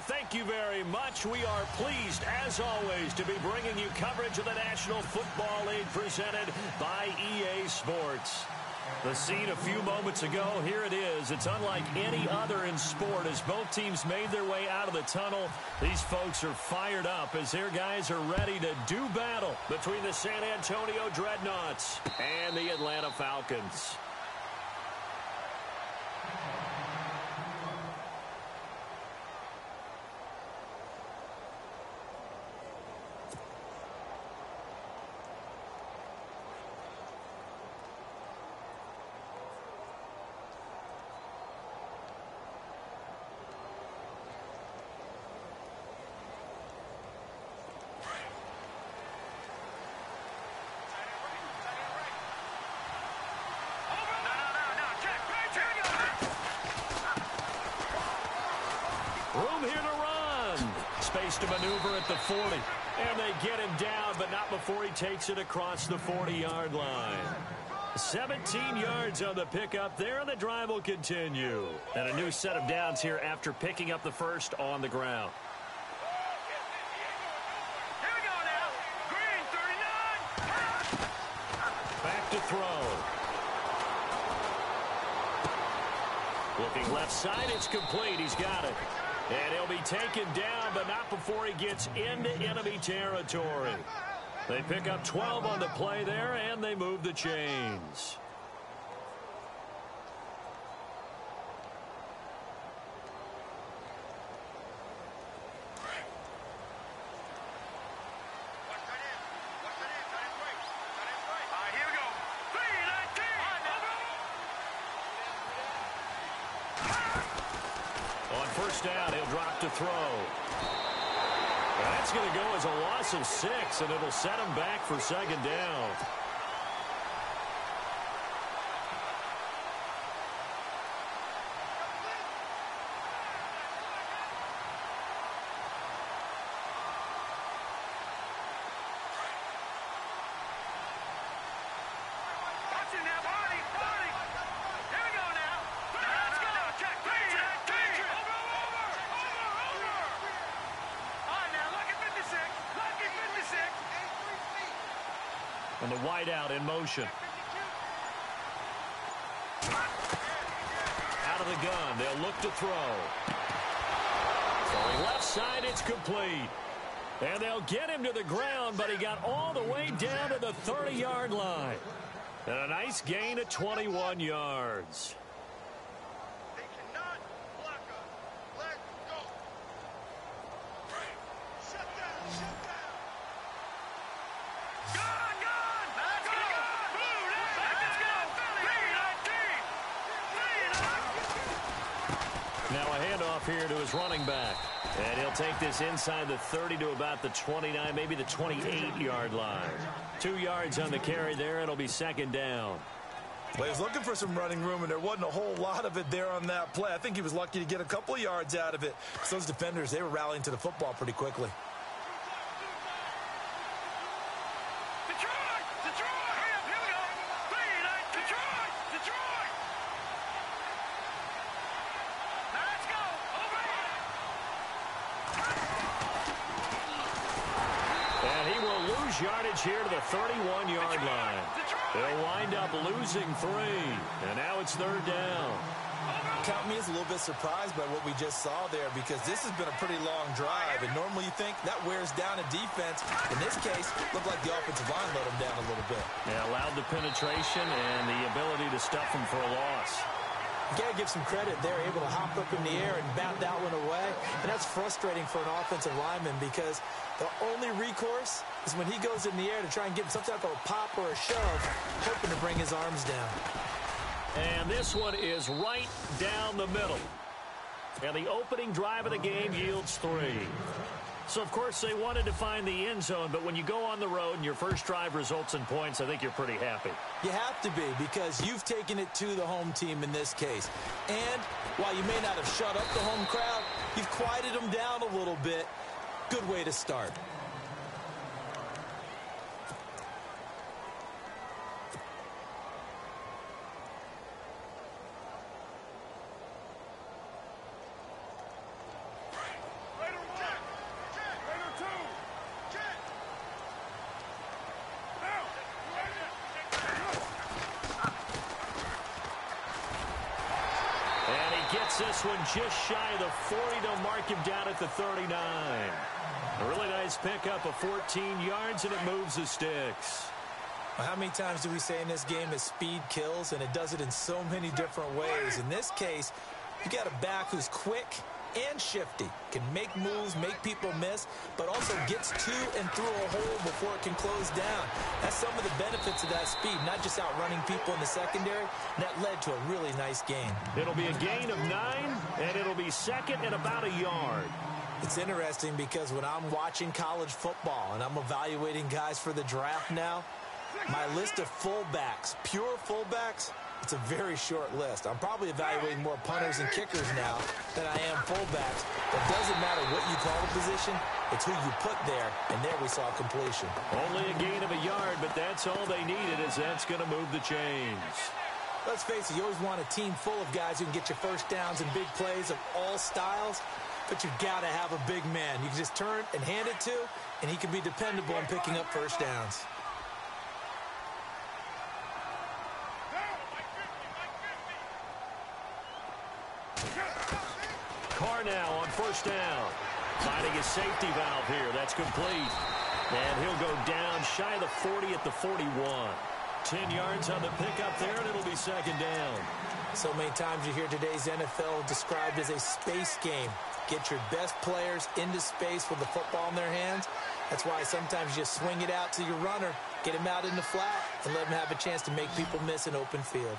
thank you very much. We are pleased, as always, to be bringing you coverage of the National Football League presented by EA Sports. The scene a few moments ago, here it is. It's unlike any other in sport as both teams made their way out of the tunnel. These folks are fired up as their guys are ready to do battle between the San Antonio Dreadnoughts and the Atlanta Falcons. Room here to run. Space to maneuver at the 40. And they get him down, but not before he takes it across the 40-yard line. 17 yards on the pickup there, and the drive will continue. And a new set of downs here after picking up the first on the ground. Here we go now. Green, 39. Back to throw. Looking left side, it's complete. He's got it. And he'll be taken down, but not before he gets into enemy territory. They pick up 12 on the play there, and they move the chains. First down, he'll drop to throw. That's going to go as a loss of 6, and it'll set him back for second down. And the wideout in motion. Out of the gun, they'll look to throw. Throwing left side, it's complete. And they'll get him to the ground, but he got all the way down to the 30-yard line. And a nice gain of 21 yards. Here to his running back. And he'll take this inside the 30 to about the 29, maybe the 28-yard line. 2 yards on the carry there. It'll be second down. Well, he was looking for some running room, and there wasn't a whole lot of it there on that play. I think he was lucky to get a couple of yards out of it. So those defenders, they were rallying to the football pretty quickly. Yardage here to the 31-yard line. They'll wind up losing 3. And now it's third down. Count me as a little bit surprised by what we just saw there, because this has been a pretty long drive. And normally you think that wears down a defense. In this case, looked like the offensive line let them down a little bit. Yeah, allowed the penetration and the ability to stuff them for a loss. You got to give some credit. They're able to hop up in the air and bat that one away. And that's frustrating for an offensive lineman, because the only recourse is when he goes in the air to try and get some type of a pop or a shove, hoping to bring his arms down. And this one is right down the middle. And the opening drive of the game yields 3. So, of course, they wanted to find the end zone, but when you go on the road and your first drive results in points, I think you're pretty happy. You have to be, because you've taken it to the home team in this case. And while you may not have shut up the home crowd, you've quieted them down a little bit. Good way to start. Gets this one just shy of the 40. They'll mark him down at the 39. A really nice pickup of 14 yards, and it moves the sticks. Well, how many times do we say in this game that speed kills, and it does it in so many different ways? In this case, you got a back who's quick and shifty, can make moves, make people miss, but also gets to and through a hole before it can close down. That's some of the benefits of that speed, not just outrunning people in the secondary. And that led to a really nice gain. It'll be a gain of 9, and it'll be second and about a yard. It's interesting because when I'm watching college football and I'm evaluating guys for the draft now, my list of fullbacks, pure fullbacks, it's a very short list. I'm probably evaluating more punters and kickers now than I am fullbacks. It doesn't matter what you call the position. It's who you put there, and there we saw completion. Only a gain of a yard, but that's all they needed, as that's going to move the chains. Let's face it, you always want a team full of guys who can get you first downs and big plays of all styles, but you got to have a big man you can just turn and hand it to, and he can be dependable in picking up first downs. Carr now on first down. Finding his safety valve here. That's complete. And he'll go down shy of the 40 at the 41. 10 yards on the pickup there, and it'll be second down. So many times you hear today's NFL described as a space game. Get your best players into space with the football in their hands. That's why sometimes you just swing it out to your runner, get him out in the flat, and let him have a chance to make people miss an open field.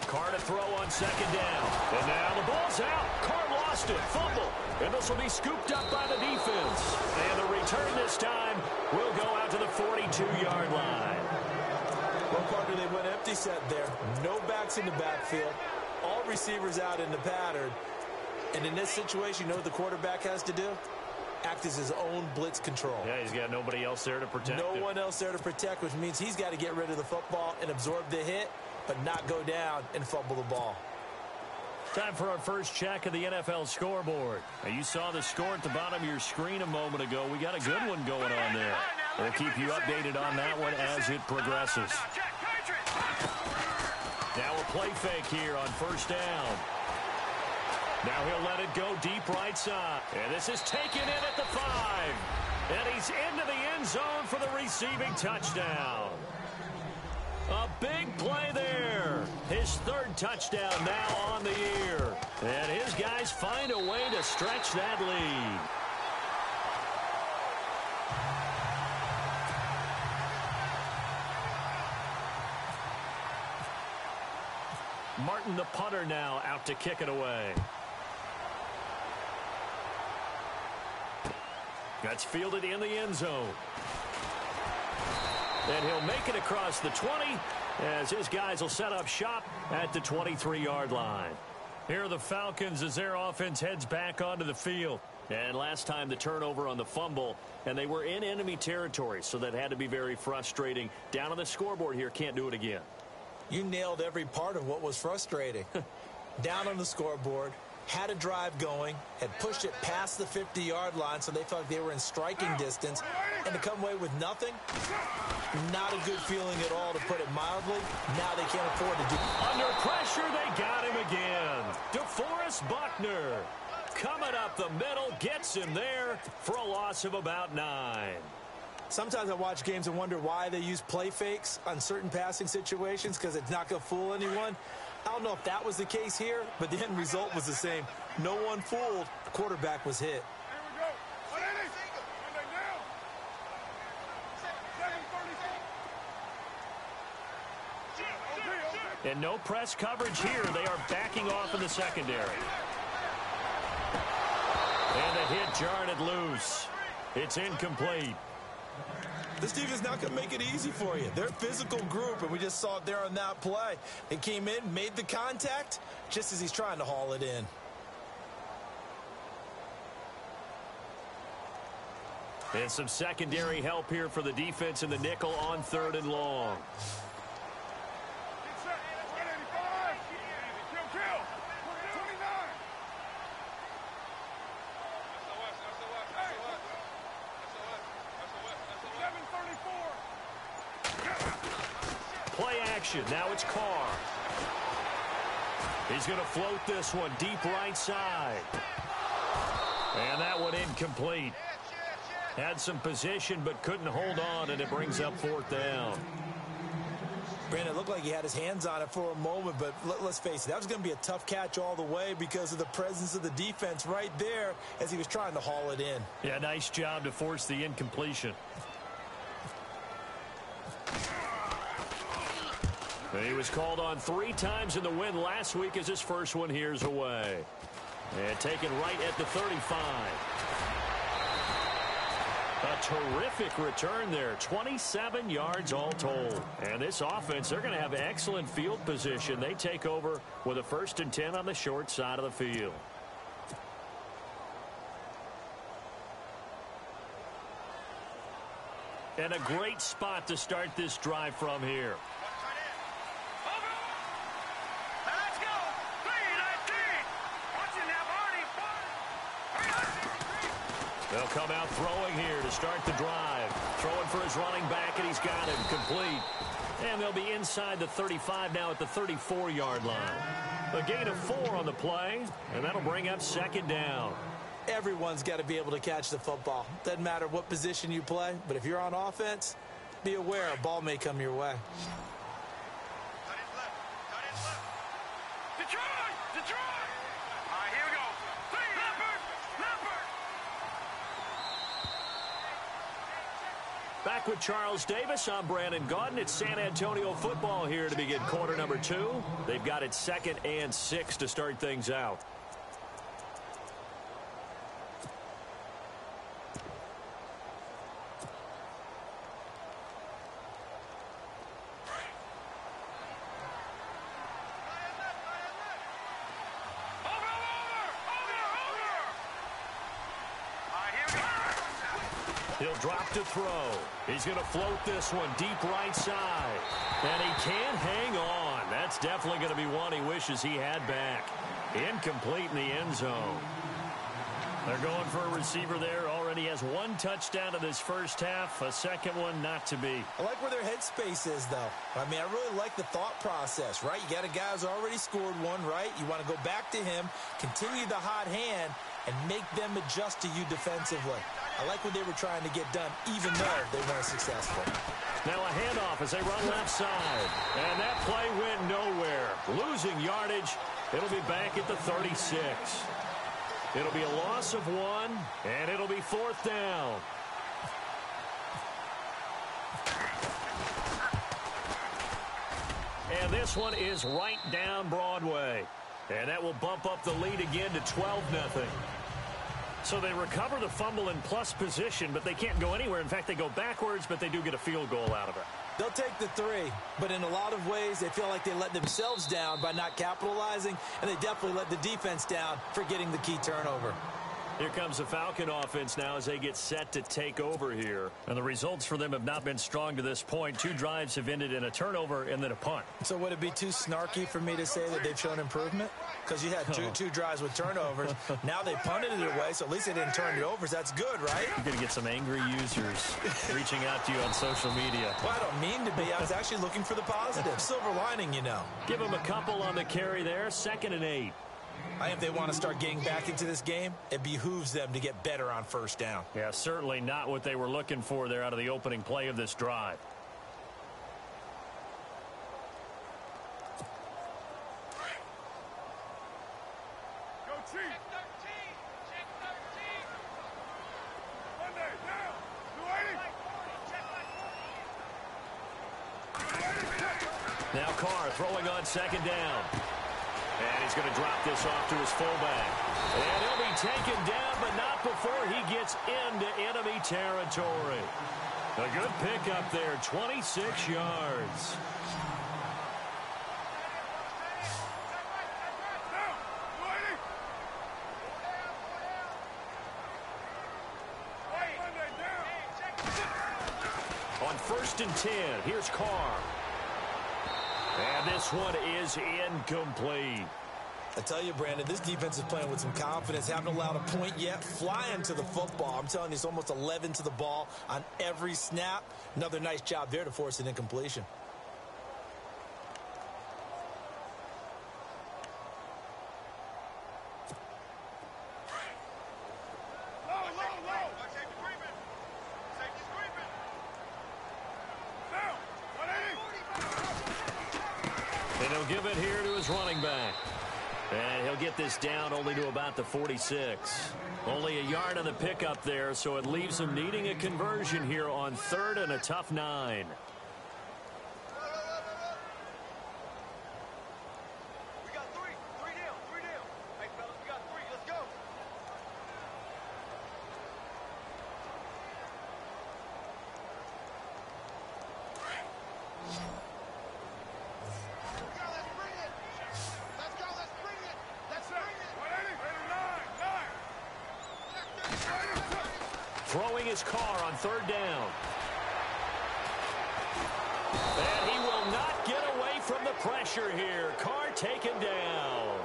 Carr to throw on second down. And now the ball's out. Carr lost it. Fumble. And this will be scooped up by the defense. And the return this time will go out to the 42-yard line. Well, partner, they went empty set there. No backs in the backfield. All receivers out in the pattern. And in this situation, you know what the quarterback has to do? Act as his own blitz control. Yeah, he's got nobody else there to protect him. No one else there to protect, which means he's got to get rid of the football and absorb the hit, but not go down and fumble the ball. Time for our first check of the NFL scoreboard. Now, you saw the score at the bottom of your screen a moment ago. We got a good one going on there. We'll keep you updated on that one as it progresses. Now a play fake here on first down. Now he'll let it go deep right side. And this is taken in at the 5. And he's into the end zone for the receiving touchdown. A big play there. His third touchdown now on the year. And his guys find a way to stretch that lead. Martin, the punter, now out to kick it away. That's fielded in the end zone. And he'll make it across the 20 as his guys will set up shop at the 23-yard line. Here are the Falcons as their offense heads back onto the field. And last time the turnover on the fumble, and they were in enemy territory, so that had to be very frustrating. Down on the scoreboard here, can't do it again. You nailed every part of what was frustrating. Down on the scoreboard, had a drive going, had pushed it past the 50-yard line so they felt like they were in striking distance, and to come away with nothing, not a good feeling at all, to put it mildly. Now they can't afford to do it. Under pressure, they got him again. DeForest Buckner coming up the middle, gets him there for a loss of about 9. Sometimes I watch games and wonder why they use play fakes on certain passing situations, because it's not going to fool anyone. I don't know if that was the case here, but the end result was the same. No one fooled. The quarterback was hit. And no press coverage here. They are backing off in the secondary. And the hit jarred it loose. It's incomplete. This defense is not going to make it easy for you. They're a physical group, and we just saw it there on that play. It came in, made the contact, just as he's trying to haul it in. And some secondary help here for the defense in the nickel on 3rd and long. action. Now it's Carr. He's going to float this one deep right side. And that one incomplete. Had some position but couldn't hold on, and it brings up 4th down. Brandon, it looked like he had his hands on it for a moment, but let's face it, that was going to be a tough catch all the way because of the presence of the defense right there as he was trying to haul it in. Yeah, nice job to force the incompletion. He was called on 3 times in the win last week as his first one here's away. And taken right at the 35. A terrific return there. 27 yards all told. And this offense, they're going to have excellent field position. They take over with a 1st and 10 on the short side of the field. And a great spot to start this drive from here. They'll come out throwing here to start the drive. Throwing for his running back, and he's got him complete. And they'll be inside the 35 now at the 34-yard line. A gain of 4 on the play, and that'll bring up 2nd down. Everyone's got to be able to catch the football. Doesn't matter what position you play, but if you're on offense, be aware a ball may come your way. Detroit! All right, here we go. Leopard! Back with Charles Davis, I'm Brandon Gaudin. It's San Antonio football here to begin quarter number 2. They've got it 2nd and 6 to start things out. He'll drop to throw. He's going to float this one deep right side. And he can't hang on. That's definitely going to be one he wishes he had back. Incomplete in the end zone. They're going for a receiver there. Already has 1 touchdown in this first half. A second one not to be. I like where their headspace is, though. I mean, I really like the thought process, right? You got a guy who's already scored one, right? You want to go back to him, continue the hot hand, and make them adjust to you defensively. I like what they were trying to get done, even though they weren't successful. Now a handoff as they run left side. And that play went nowhere. Losing yardage. It'll be back at the 36. It'll be a loss of 1, and it'll be 4th down. And this one is right down Broadway. And that will bump up the lead again to 12-0. So they recover the fumble in plus position, but they can't go anywhere. In fact, they go backwards, but they do get a field goal out of it. They'll take the 3, but in a lot of ways, they feel like they let themselves down by not capitalizing, and they definitely let the defense down for getting the key turnover. Here comes the Falcon offense now as they get set to take over here. And the results for them have not been strong to this point. 2 drives have ended in a turnover and then a punt. So would it be too snarky for me to say that they've shown improvement? Because you had two drives with turnovers. Now they punted it away, so at least they didn't turn it over. So that's good, right? You're going to get some angry users reaching out to you on social media. Well, I don't mean to be. I was actually looking for the positive. Silver lining, you know. Give them a couple on the carry there. 2nd and 8. I think if they want to start getting back into this game, it behooves them to get better on 1st down. Yeah, certainly not what they were looking for there out of the opening play of this drive. Go Chief! Check 13! Monday, down! 280! Now Carr throwing on 2nd down. And he's going to drop this off to his fullback. And he'll be taken down, but not before he gets into enemy territory. A good pickup there, 26 yards. On 1st and 10, here's Carr. And this one is incomplete. I tell you, Brandon, this defense is playing with some confidence. Haven't allowed a point yet. Flying to the football. I'm telling you, it's almost 11 to the ball on every snap. Another nice job there to force an incompletion. He'll give it here to his running back. And he'll get this down only to about the 46. Only a yard on the pickup there, so it leaves him needing a conversion here on 3rd and a tough 9. We got three. Three down. Hey, fellas, we got 3. Let's go. Throwing his car on 3rd down. And he will not get away from the pressure here. Carr taken down.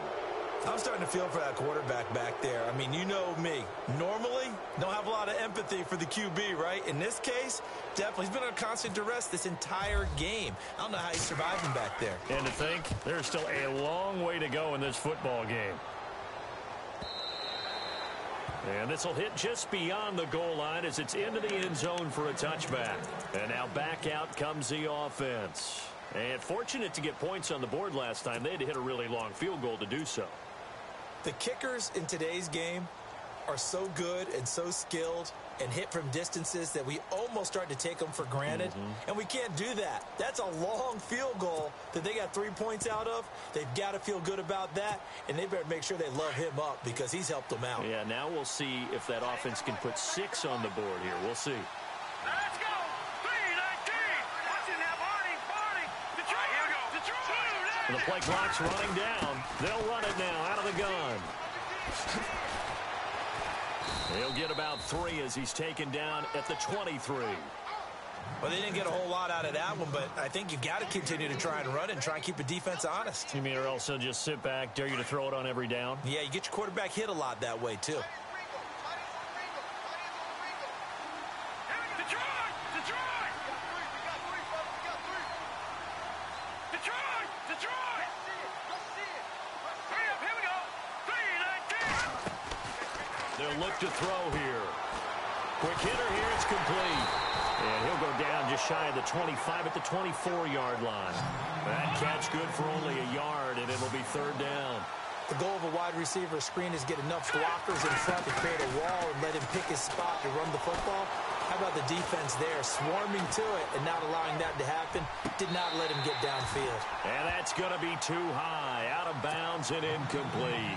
I'm starting to feel for that quarterback back there. I mean, you know me. Normally, don't have a lot of empathy for the QB, right? In this case, definitely. He's been under constant duress this entire game. I don't know how he's surviving back there. And to think, there's still a long way to go in this football game. And this will hit just beyond the goal line as it's into the end zone for a touchback. And now back out comes the offense. And fortunate to get points on the board last time. They had to hit a really long field goal to do so. The kickers in today's game are so good and so skilled and hit from distances that we almost start to take them for granted. And we can't do that. That's a long field goal that they got 3 points out of. They've got to feel good about that, and they better make sure they love him up because he's helped them out. Yeah, now we'll see if that offense can put 6 on the board here. We'll see. Let's go. 3-19. Watch it now, Barney. Detroit. Here we go. Detroit. And the play clock's running down. They'll run it now out of the gun. He'll get about 3 as he's taken down at the 23. Well, they didn't get a whole lot out of that one, but I think you got to continue to try and run and try and keep the defense honest. You mean or else they'll just sit back, dare you to throw it on every down? Yeah, you get your quarterback hit a lot that way, too. They'll look to throw here. Quick hitter here, it's complete. And he'll go down just shy of the 25 at the 24-yard line. That catch good for only a yard, and it'll be 3rd down. The goal of a wide receiver screen is get enough blockers in front to create a wall and let him pick his spot to run the football. How about the defense there, swarming to it and not allowing that to happen? Did not let him get downfield. And that's going to be too high, out of bounds and incomplete.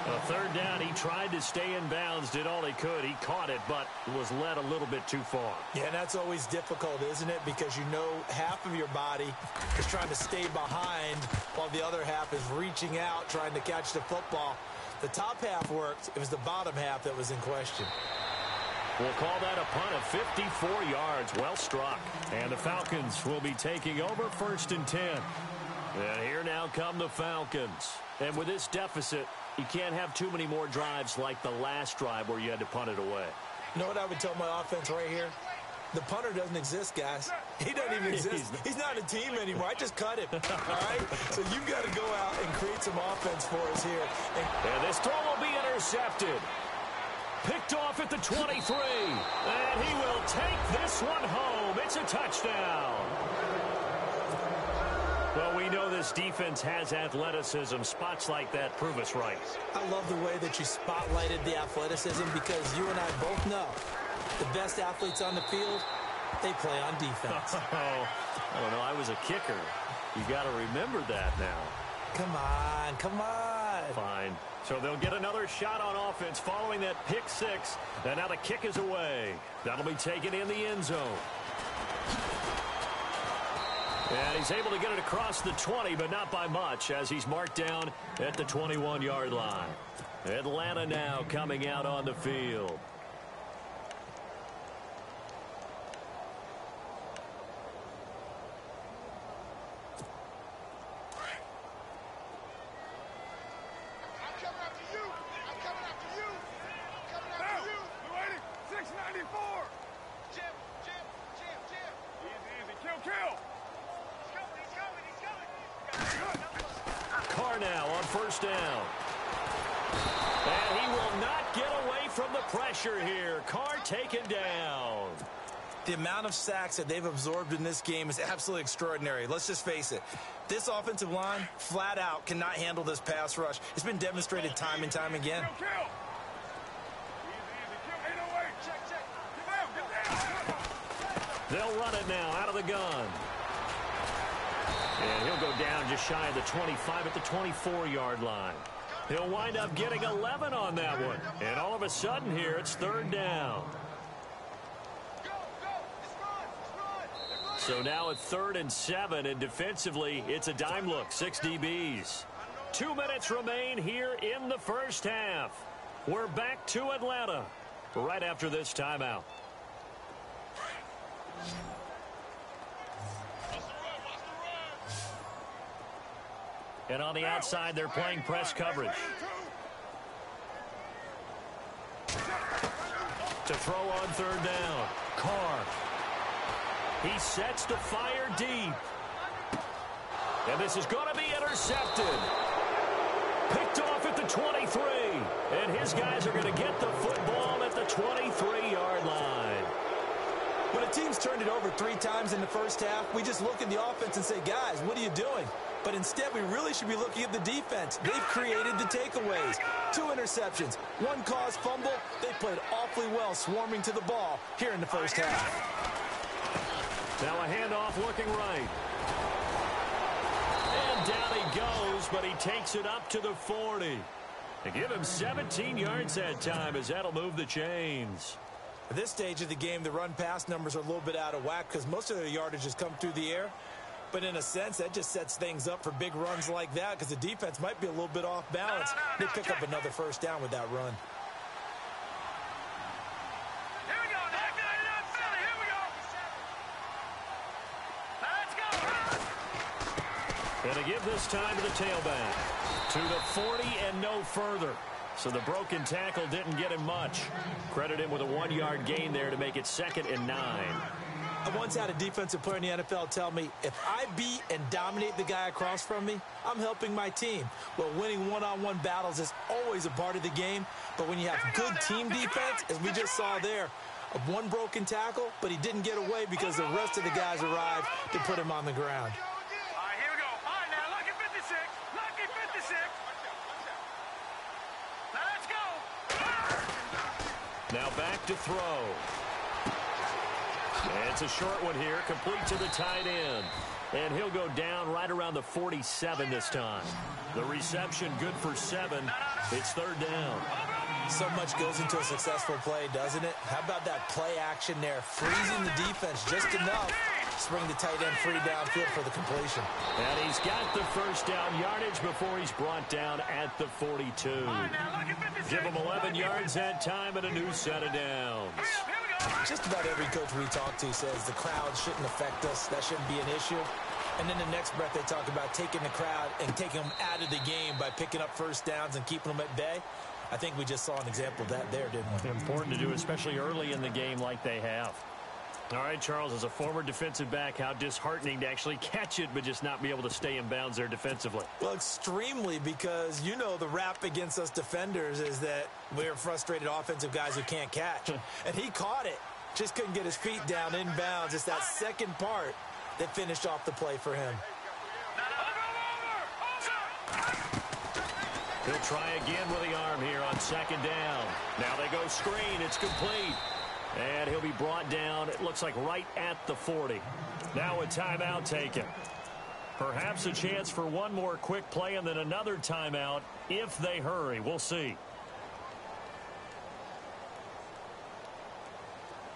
A 3rd down, he tried to stay in bounds, did all he could. He caught it, but was led a little bit too far. Yeah, and that's always difficult, isn't it? Because you know half of your body is trying to stay behind while the other half is reaching out, trying to catch the football. The top half worked. It was the bottom half that was in question. We'll call that a punt of 54 yards. Well struck. And the Falcons will be taking over 1st and 10. And here now come the Falcons. And with this deficit, you can't have too many more drives like the last drive where you had to punt it away. You know what I would tell my offense right here? The punter doesn't exist, guys. He doesn't even exist. He's not a team anymore. I just cut him. All right? So you've got to go out and create some offense for us here. And this throw will be intercepted. Picked off at the 23. And he will take this one home. It's a touchdown. Well, we know this defense has athleticism. Spots like that prove us right. I love the way that you spotlighted the athleticism because you and I both know the best athletes on the field, they play on defense. I don't know. I was a kicker. You got to remember that now. Come on, come on. Fine. So they'll get another shot on offense following that pick 6. And now the kick is away. That'll be taken in the end zone. And he's able to get it across the 20, but not by much, as he's marked down at the 21-yard line. Atlanta now coming out on the field. Now on 1st down. And he will not get away from the pressure here. Carr taken down. The amount of sacks that they've absorbed in this game is absolutely extraordinary. Let's just face it. This offensive line, flat out, cannot handle this pass rush. It's been demonstrated time and time again. They'll run it now out of the gun. And he'll go down just shy of the 25 at the 24-yard line. He'll wind up getting 11 on that one. And all of a sudden here, it's third down. So now it's 3rd and 7, and defensively, it's a dime look, 6 DBs. 2 minutes remain here in the first half. We're back to Atlanta right after this timeout. And on the outside, they're playing press coverage. To throw on third down, Carr. He sets to fire deep. And this is going to be intercepted. Picked off at the 23. And his guys are going to get the football at the 23-yard line. When a team's turned it over 3 times in the first half, we just look at the offense and say, guys, what are you doing? But instead, we really should be looking at the defense. They've created the takeaways. 2 interceptions, 1 caused fumble. They played awfully well swarming to the ball here in the first half. Now a handoff looking right. And down he goes, but he takes it up to the 40. They give him 17 yards that time as that'll move the chains. At this stage of the game, the run-pass numbers are a little bit out of whack because most of their yardage has come through the air. But in a sense, that just sets things up for big runs like that because the defense might be a little bit off balance. They pick up another first down with that run. Here we go. Here we go. Let's go. And to give this time to the tailback. To the 40 and no further. So the broken tackle didn't get him much. Credit him with a 1-yard gain there to make it 2nd and 9. I once had a defensive player in the NFL tell me, if I beat and dominate the guy across from me, I'm helping my team. Well, winning one-on-one battles is always a part of the game, but when you have good team defense, as we just saw there, one broken tackle, but he didn't get away because the rest of the guys arrived to put him on the ground. All right, here we go. All right, now, lucky 56. Lucky 56. Now, let's go. Now back to throw. And it's a short one here, complete to the tight end. And he'll go down right around the 47 this time. The reception good for 7. It's third down. So much goes into a successful play, doesn't it? How about that play action there? Freezing the defense just enough. Spring the tight end free downfield for the completion. And he's got the first down yardage before he's brought down at the 42. Give him 11 yards that time and a new set of downs. Just about every coach we talk to says the crowd shouldn't affect us. That shouldn't be an issue. And then the next breath they talk about taking the crowd and taking them out of the game by picking up first downs and keeping them at bay. I think we just saw an example of that there, didn't we? Important to do, especially early in the game like they have. All right, Charles, as a former defensive back, how disheartening to actually catch it but just not be able to stay in bounds there defensively. Well, extremely, because you know the rap against us defenders is that we're frustrated offensive guys who can't catch. And he caught it, just couldn't get his feet down in bounds. It's that second part that finished off the play for him. He'll try again with the arm here on 2nd down. Now they go screen. It's complete. And he'll be brought down, it looks like right at the 40. Now a timeout taken. Perhaps a chance for one more quick play and then another timeout if they hurry. We'll see.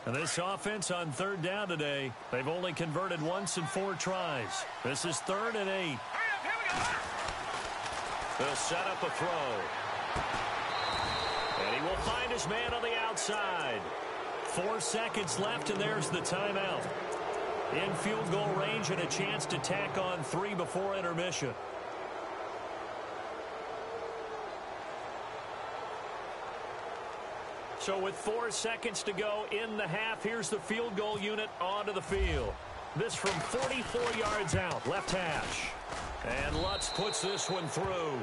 And this offense on 3rd down today, they've only converted once in 4 tries. This is 3rd and 8. They'll set up a throw. And he will find his man on the outside. 4 seconds left, and there's the timeout. In field goal range and a chance to tack on 3 before intermission. So with 4 seconds to go in the half, here's the field goal unit onto the field. This from 44 yards out, left hash. And Lutz puts this one through.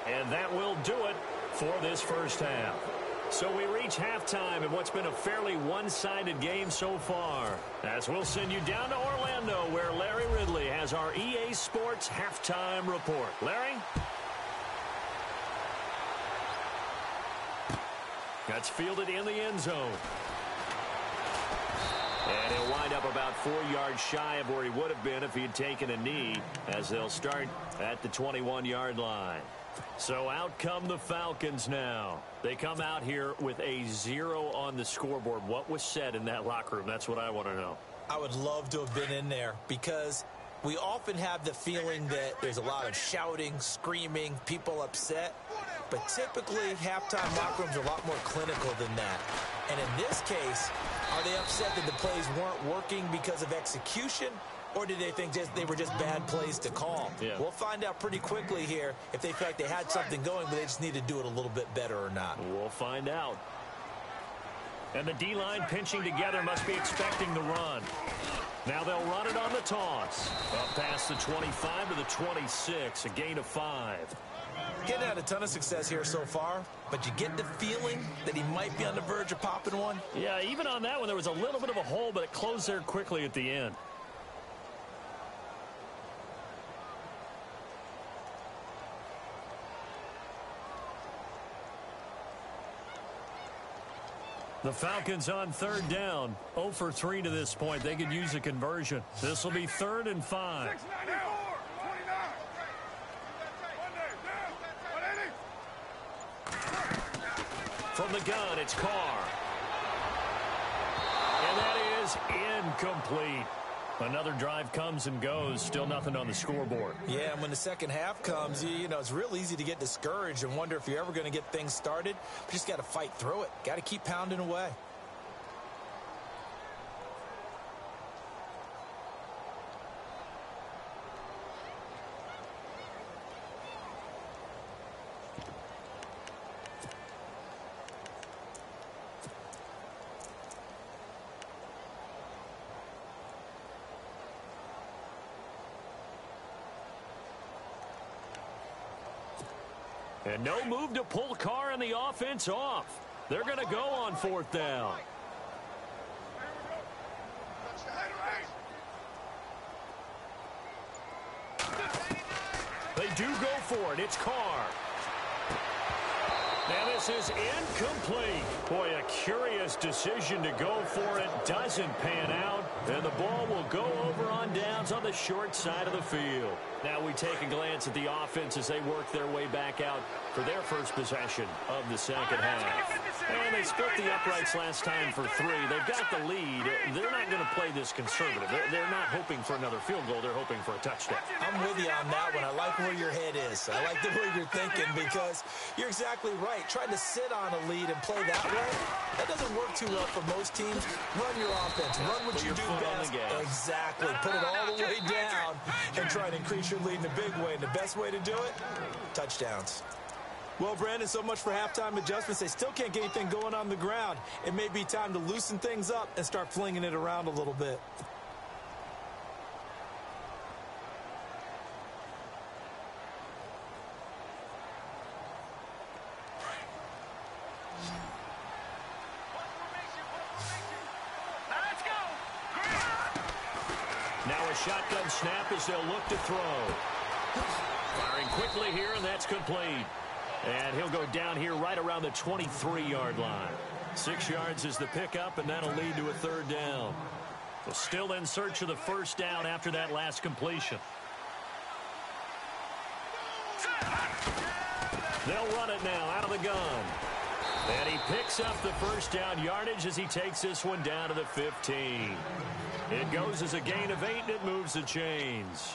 And that will do it for this first half. So we reach halftime in what's been a fairly one-sided game so far. As we'll send you down to Orlando, where Larry Ridley has our EA Sports halftime report. Larry? That's fielded in the end zone. And he'll wind up about 4 yards shy of where he would have been if he had taken a knee, as they'll start at the 21-yard line. So out come the Falcons now. They come out here with a 0 on the scoreboard. What was said in that locker room? That's what I want to know. I would love to have been in there because we often have the feeling that there's a lot of shouting, screaming, people upset. But typically, halftime locker rooms are a lot more clinical than that. And in this case, are they upset that the plays weren't working because of execution? Or did they think they were just bad plays to call? Yeah. We'll find out pretty quickly here if they feel like they had something going, but they just need to do it a little bit better or not. We'll find out. And the D-line pinching together must be expecting the run. Now they'll run it on the toss. Up past the 25 to the 26, a gain of 5. Getting had a ton of success here so far, but you get the feeling that he might be on the verge of popping one. Yeah, even on that one, there was a little bit of a hole, but it closed there quickly at the end. The Falcons on third down. 0 for 3 to this point. They could use a conversion. This will be 3rd and 5. 694, 29. From the gun, it's Carr. And that is incomplete. Another drive comes and goes. Still nothing on the scoreboard. Yeah, and when the second half comes, you know, it's real easy to get discouraged and wonder if you're ever going to get things started. But you just got to fight through it. Got to keep pounding away. And no move to pull Carr and the offense off. They're going to go on 4th down. They do go for it. It's Carr. Now this is incomplete. Boy, a curious decision to go for it. Doesn't pan out. And the ball will go over on downs on the short side of the field. Now we take a glance at the offense as they work their way back out for their first possession of the second half. And they split the uprights last time for 3. They've got the lead. They're not going to play this conservative. They're not hoping for another field goal. They're hoping for a touchdown. I'm with you on that one. I like where your head is. I like the way you're thinking because you're exactly right. Trying to sit on a lead and play that way, that doesn't work too well for most teams. Run your offense. Run what you do best. Exactly. Put it all the way down and try to increase your lead in a big way. And the best way to do it, touchdowns. Well, Brandon, so much for halftime adjustments. They still can't get anything going on the ground. It may be time to loosen things up and start flinging it around a little bit. Now a shotgun snap as they'll look to throw. Firing quickly here, and that's complete. And he'll go down here right around the 23-yard line. 6 yards is the pickup, and that'll lead to a 3rd down. So still in search of the 1st down after that last completion. They'll run it now out of the gun. And he picks up the 1st down yardage as he takes this one down to the 15. It goes as a gain of 8, and it moves the chains.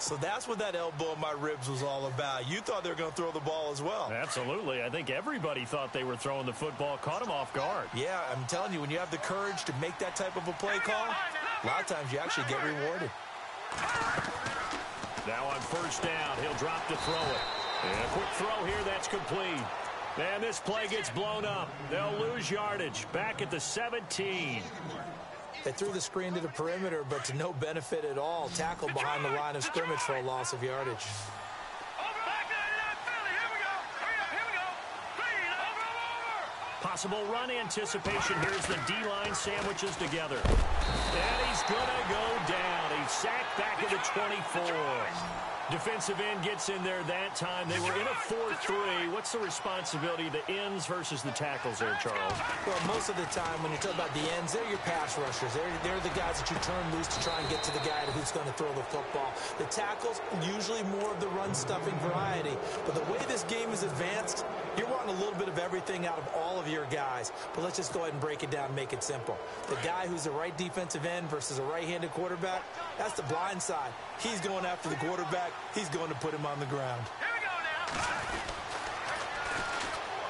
So that's what that elbow in my ribs was all about. You thought they were going to throw the ball as well. Absolutely. I think everybody thought they were throwing the football, caught him off guard. Yeah, I'm telling you, when you have the courage to make that type of a play call, a lot of times you actually get rewarded. Now on 1st down, he'll drop to throw it. And a quick throw here, that's complete. And this play gets blown up. They'll lose yardage. Back at the 17. They threw the screen to the perimeter, but to no benefit at all. Tackled behind the line of scrimmage for a loss of yardage. Possible run anticipation. Here's the D-line sandwiches together. And he's going to go down. He's sacked back at the 24. Defensive end gets in there that time. They were in a 4-3. What's the responsibility of the ends versus the tackles there, Charles? Well, most of the time when you talk about the ends, they're your pass rushers. They're the guys that you turn loose to try and get to the guy who's going to throw the football. The tackles, usually more of the run-stuffing variety. But the way this game is advanced, you're wanting a little bit of everything out of all of your guys. But let's just go ahead and break it down and make it simple. The guy who's the right defensive end versus a right-handed quarterback, that's the blind side. He's going after the quarterback. He's going to put him on the ground. Here we go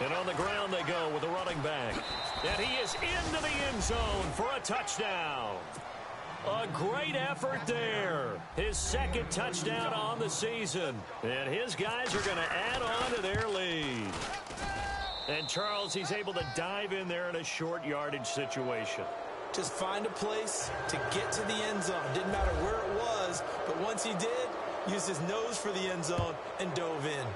now. And on the ground they go with a running back. And he is into the end zone for a touchdown. A great effort there. His second touchdown on the season. And his guys are going to add on to their lead. And Charles, he's able to dive in there in a short yardage situation. Just find a place to get to the end zone. Didn't matter where it was, but once he did, used his nose for the end zone and dove in.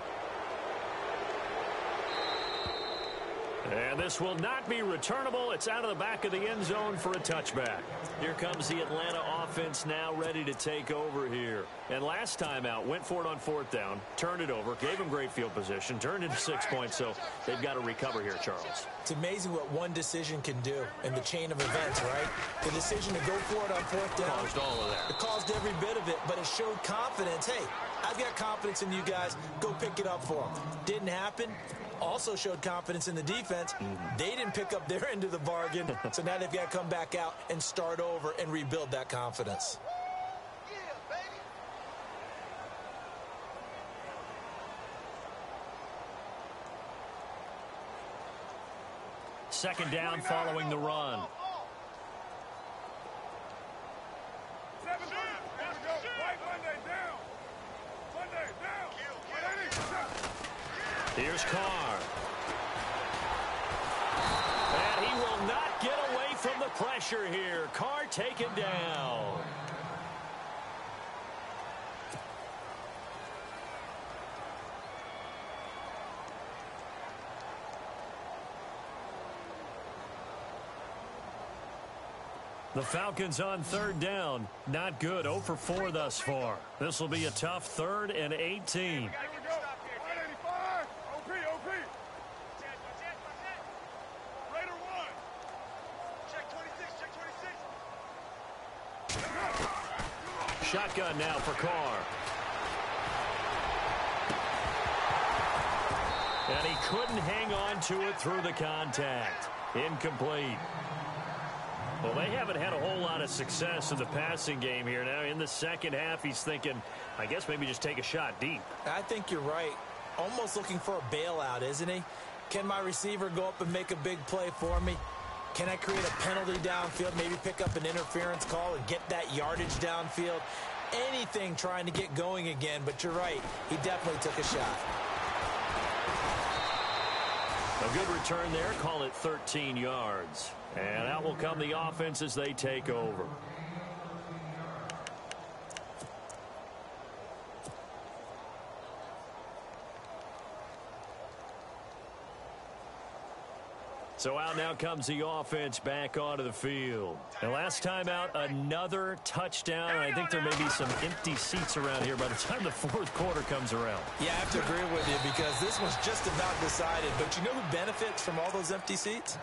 And this will not be returnable. It's out of the back of the end zone for a touchback. Here comes the Atlanta offense now ready to take over here. And last time out, went for it on fourth down, turned it over, gave him great field position, turned into 6 points, so they've got to recover here, Charles. It's amazing what one decision can do in the chain of events, right? The decision to go for it on fourth down. Caused all of that. It caused every bit of it, but it showed confidence. Hey, I've got confidence in you guys. Go pick it up for them. Didn't happen. Also showed confidence in the defense. They didn't pick up their end of the bargain, so now they've got to come back out and start over and rebuild that confidence. Second down following the run. Here's Carr. And he will not get away from the pressure here. Carr taken down. The Falcons on third down. Not good. 0 for 4 thus far. This will be a tough 3rd and 18. Shotgun now for Carr. And he couldn't hang on to it through the contact. Incomplete. Well, they haven't had a whole lot of success in the passing game here. Now, in the second half, he's thinking, I guess maybe just take a shot deep. I think you're right. Almost looking for a bailout, isn't he? Can my receiver go up and make a big play for me? Can I create a penalty downfield, maybe pick up an interference call and get that yardage downfield? Anything trying to get going again, but you're right. He definitely took a shot. A good return there. Call it 13 yards. And out will come the offense as they take over. So out now comes the offense back onto the field. And last time out, another touchdown. And I think there may be some empty seats around here by the time the fourth quarter comes around. Yeah, I have to agree with you because this was just about decided. But you know who benefits from all those empty seats?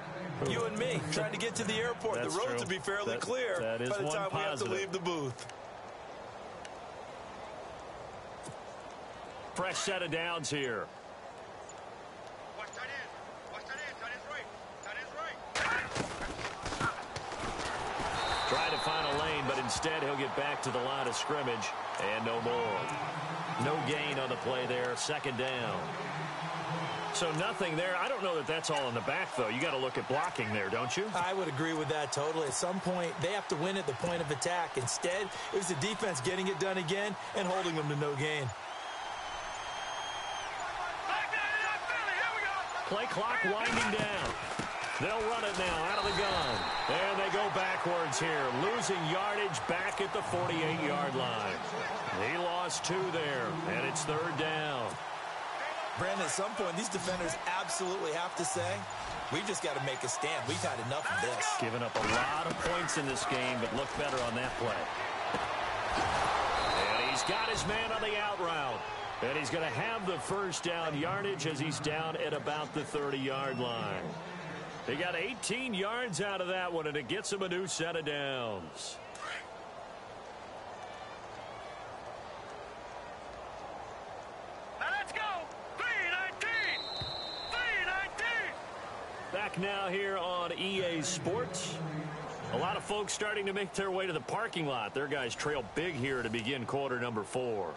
You and me, trying to get to the airport. That's the roads true. will be fairly clear that is by the one time we have to positive. leave the booth. Fresh set of downs here. Watch tight end. Watch tight end. Tight end's right. Tight end's right. Trying to find a lane, but instead he'll get back to the line of scrimmage. And no more. No gain on the play there. Second down. So nothing there. I don't know that that's all in the back, though. You got to look at blocking there, don't you? I would agree with that totally. At some point, they have to win at the point of attack. Instead, it was the defense getting it done again and holding them to no gain. Play clock winding down. They'll run it now out of the gun. And they go backwards here, losing yardage back at the 48-yard line. He lost 2 there, and it's third down. Brandon, at some point, these defenders absolutely have to say, we've just got to make a stand. We've had enough of this. Giving up a lot of points in this game, but look better on that play. And he's got his man on the out route. And he's going to have the first down yardage as he's down at about the 30-yard line. They got 18 yards out of that one, and it gets him a new set of downs. Back now here on EA Sports. A lot of folks starting to make their way to the parking lot. Their guys trail big here to begin quarter number 4.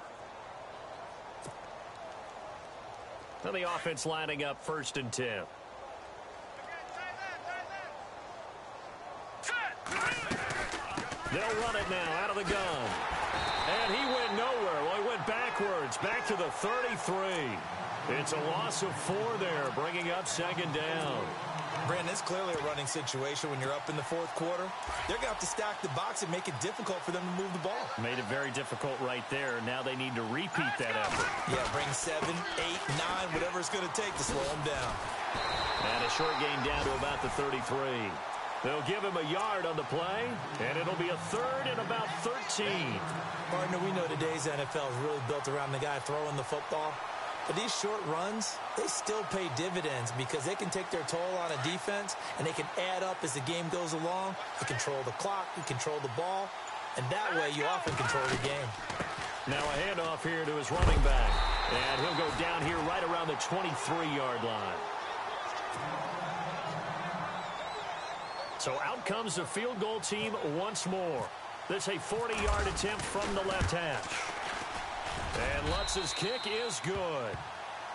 Now the offense lining up 1st and 10. They'll run it now out of the gun. And he went nowhere. Well, he went backwards, back to the 33. It's a loss of 4 there, bringing up 2nd down. Brandon, it's clearly a running situation when you're up in the 4th quarter. They're going to have to stack the box and make it difficult for them to move the ball. Made it very difficult right there. Now they need to repeat that effort. Yeah, bring 7, 8, 9, whatever it's going to take to slow them down. And a short gain down to about the 33. They'll give him a yard on the play, and it'll be a 3rd and about 13. Partner, we know today's NFL is really built around the guy throwing the football. But these short runs, they still pay dividends because they can take their toll on a defense, and they can add up as the game goes along. You control the clock, you control the ball, and that way you often control the game. Now a handoff here to his running back, and he'll go down here right around the 23-yard line. So out comes the field goal team once more. This a 40-yard attempt from the left hash. And Lutz's kick is good.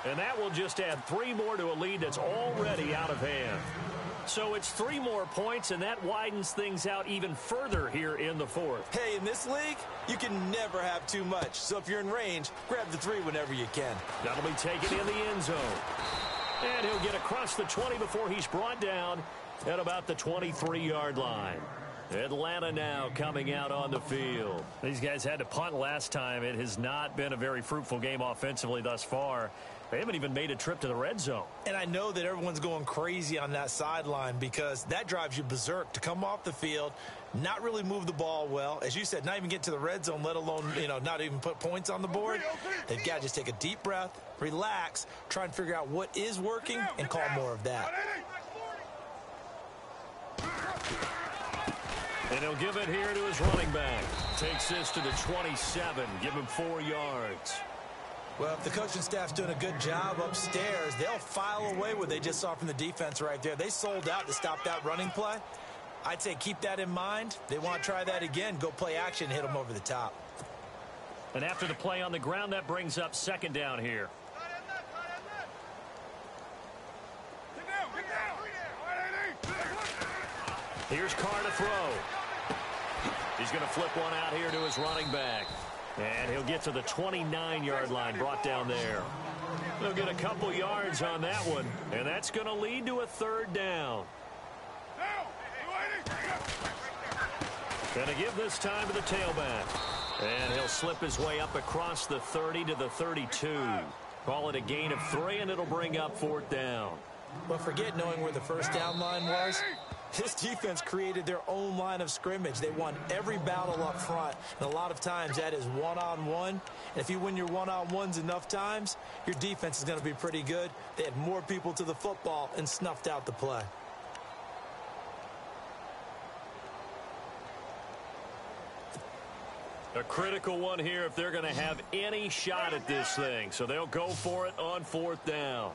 And that will just add 3 more to a lead that's already out of hand. So it's 3 more points, and that widens things out even further here in the 4th. Hey, in this league, you can never have too much. So if you're in range, grab the 3 whenever you can. That'll be taken in the end zone. And he'll get across the 20 before he's brought down at about the 23-yard line. Atlanta now coming out on the field. These guys had to punt last time. It has not been a very fruitful game offensively thus far. They haven't even made a trip to the red zone. And I know that everyone's going crazy on that sideline because that drives you berserk to come off the field, not really move the ball well. As you said, not even get to the red zone, let alone, not even put points on the board. They've got to just take a deep breath, relax, try and figure out what is working, and call more of that. And he'll give it here to his running back. Takes this to the 27. Give him 4 yards. Well, if the coaching staff's doing a good job upstairs, they'll file away what they just saw from the defense right there. They sold out to stop that running play. I'd say keep that in mind. They want to try that again. Go play action, hit them over the top. And after the play on the ground, that brings up 2nd down here. Here's Carr to throw. He's going to flip one out here to his running back. And he'll get to the 29-yard line, brought down there. They'll get a couple yards on that one, and that's going to lead to a 3rd down. Going to give this time to the tailback. And he'll slip his way up across the 30 to the 32. Call it a gain of 3, and it'll bring up 4th down. Well, forget knowing where the first down line was. This defense created their own line of scrimmage. They won every battle up front, and a lot of times that is one-on-one. And if you win your one-on-ones enough times, your defense is going to be pretty good. They had more people to the football and snuffed out the play. A critical one here if they're going to have any shot at this thing. So they'll go for it on 4th down.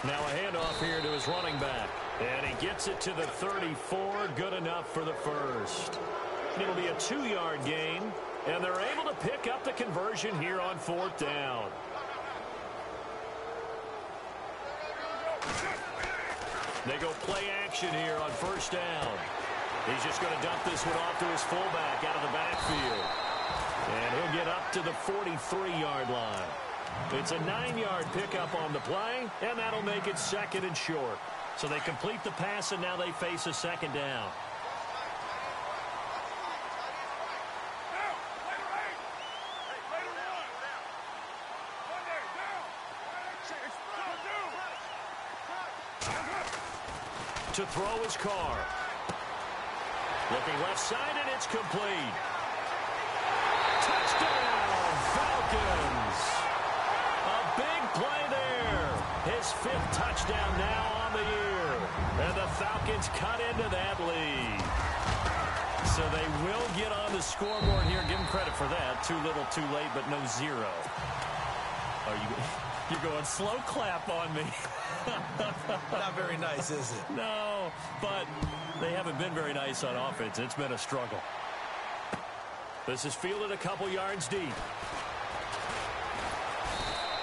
Now a handoff here to his running back. And he gets it to the 34. Good enough for the first. It'll be a 2-yard gain. And they're able to pick up the conversion here on 4th down. They go play action here on 1st down. He's just going to dump this one off to his fullback out of the backfield. And he'll get up to the 43-yard line. It's a 9-yard pickup on the play, and that'll make it 2nd and short. So they complete the pass, and now they face a 2nd down. To throw his car. Looking left side, and it's complete. Touchdown, Falcons. A big play there. His 5th touchdown now on the year. And the Falcons cut into that lead. So they will get on the scoreboard here. Give them credit for that. Too little, too late, but no 0. You're going slow clap on me. Not very nice, is it? No, but they haven't been very nice on offense. It's been a struggle. This is fielded a couple yards deep.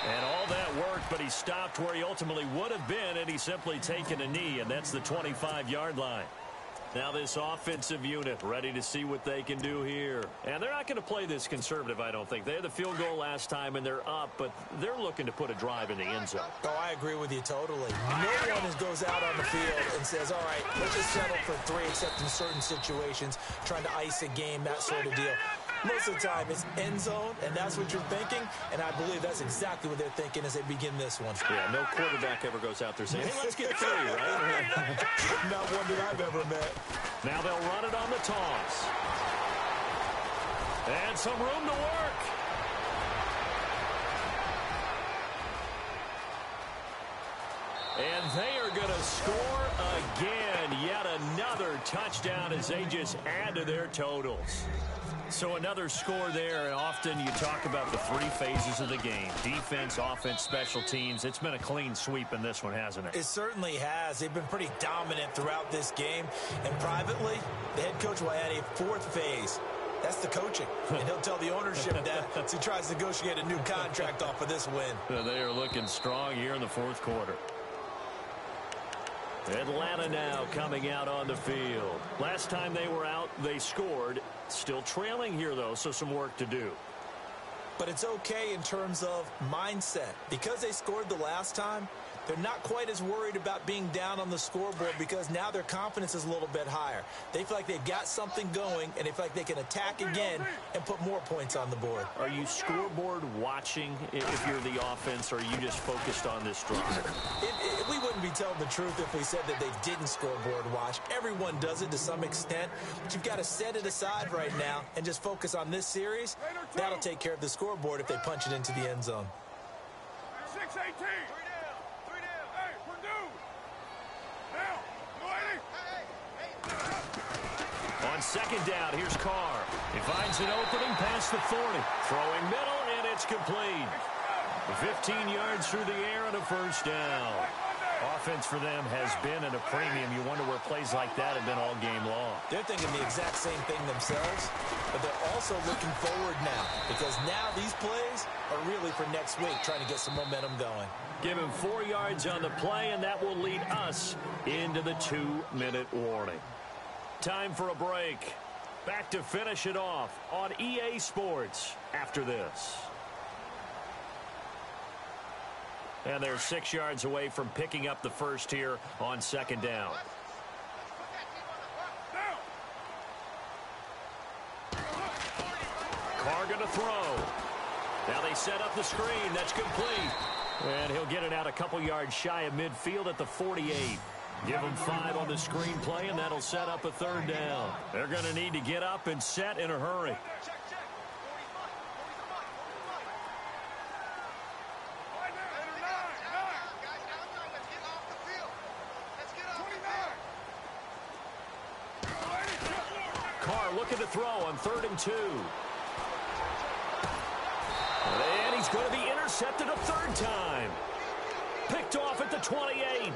And all that worked, but he stopped where he ultimately would have been, and he's simply taken a knee, and that's the 25-yard line. Now this offensive unit ready to see what they can do here. And they're not going to play this conservative, I don't think. They had the field goal last time, and they're up, but they're looking to put a drive in the end zone. Oh, I agree with you totally. No one goes out on the field and says, all right, let's just settle for 3, except in certain situations, trying to ice a game, that sort of deal. Most of the time, it's end zone, and that's what you're thinking, and I believe that's exactly what they're thinking as they begin this one. Yeah, no quarterback ever goes out there saying, hey, let's get 3, right? Not one that I've ever met. Now they'll run it on the toss. And some room to work. And they are going to score again. Yet another touchdown as they just add to their totals. So another score there, and often you talk about the 3 phases of the game. Defense, offense, special teams. It's been a clean sweep in this one, hasn't it? It certainly has. They've been pretty dominant throughout this game. And privately, the head coach will add a 4th phase. That's the coaching. And he'll tell the ownership that as he tries to negotiate a new contract off of this win. They are looking strong here in the 4th quarter. Atlanta now coming out on the field. Last time they were out, they scored. Still trailing here, though, so some work to do. But it's okay in terms of mindset. Because they scored the last time, they're not quite as worried about being down on the scoreboard because now their confidence is a little bit higher. They feel like they've got something going, and they feel like they can attack again and put more points on the board. Are you scoreboard watching if you're the offense, or are you just focused on this drive? We wouldn't be telling the truth if we said that they didn't scoreboard watch. Everyone does it to some extent, but you've got to set it aside right now and just focus on this series. That'll take care of the scoreboard if they punch it into the end zone. 6-18. On second down, here's Carr. He finds an opening past the 40. Throwing middle, and it's complete. 15 yards through the air and a first down. Offense for them has been at a premium. You wonder where plays like that have been all game long. They're thinking the exact same thing themselves, but they're also looking forward now because now these plays are really for next week, trying to get some momentum going. Give him 4 yards on the play, and that will lead us into the 2-minute warning. Time for a break. Back to finish it off on EA Sports after this. And they're 6 yards away from picking up the first here on second down. Carr going to throw. Now they set up the screen. That's complete. And he'll get it out a couple yards shy of midfield at the 48. Give him 5 on the screen play, and that'll set up a third down. They're going to need to get up and set in a hurry. Carr looking to throw on 3rd and 2. And he's going to be intercepted a 3rd time. Picked off at the 28.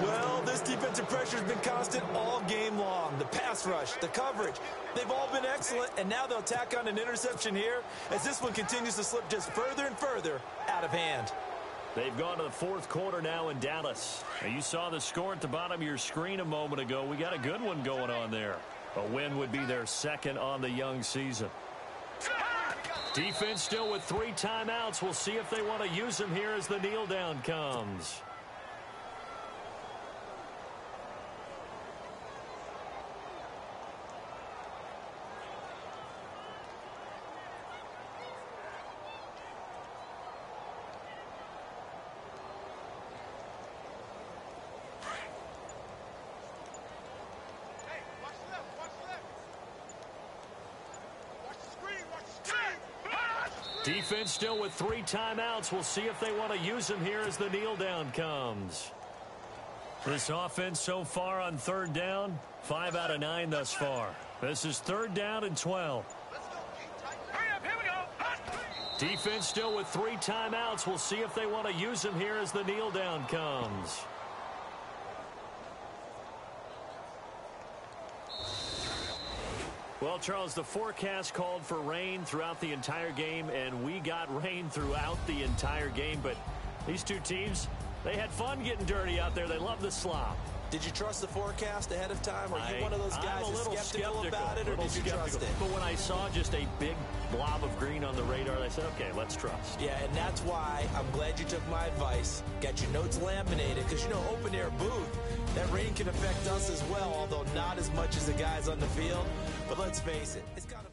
Well, this defensive pressure has been constant all game long. The pass rush, the coverage, they've all been excellent, and now they'll tack on an interception here as this one continues to slip just further and further out of hand. They've gone to the 4th quarter now in Dallas. Now, you saw the score at the bottom of your screen a moment ago. We got a good one going on there. A win would be their 2nd on the young season. Defense still with 3 timeouts. We'll see if they want to use them here as the kneel down comes. Defense still with 3 timeouts. We'll see if they want to use them here as the kneel down comes. This offense so far on 3rd down, 5 out of 9 thus far. This is 3rd down and 12. Hurry up, here we go. Defense still with 3 timeouts. We'll see if they want to use them here as the kneel down comes. Well, Charles, the forecast called for rain throughout the entire game, and we got rain throughout the entire game. But these two teams, they had fun getting dirty out there. They love the slop. Did you trust the forecast ahead of time? Are you one of those guys I'm a little skeptical about it, or did you trust it? But when I saw just a big blob of green on the radar, I said, okay, let's trust. Yeah, and that's why I'm glad you took my advice. Got your notes laminated, because, you know, open-air booth, that rain can affect us as well, although not as much as the guys on the field. But let's face it, it's got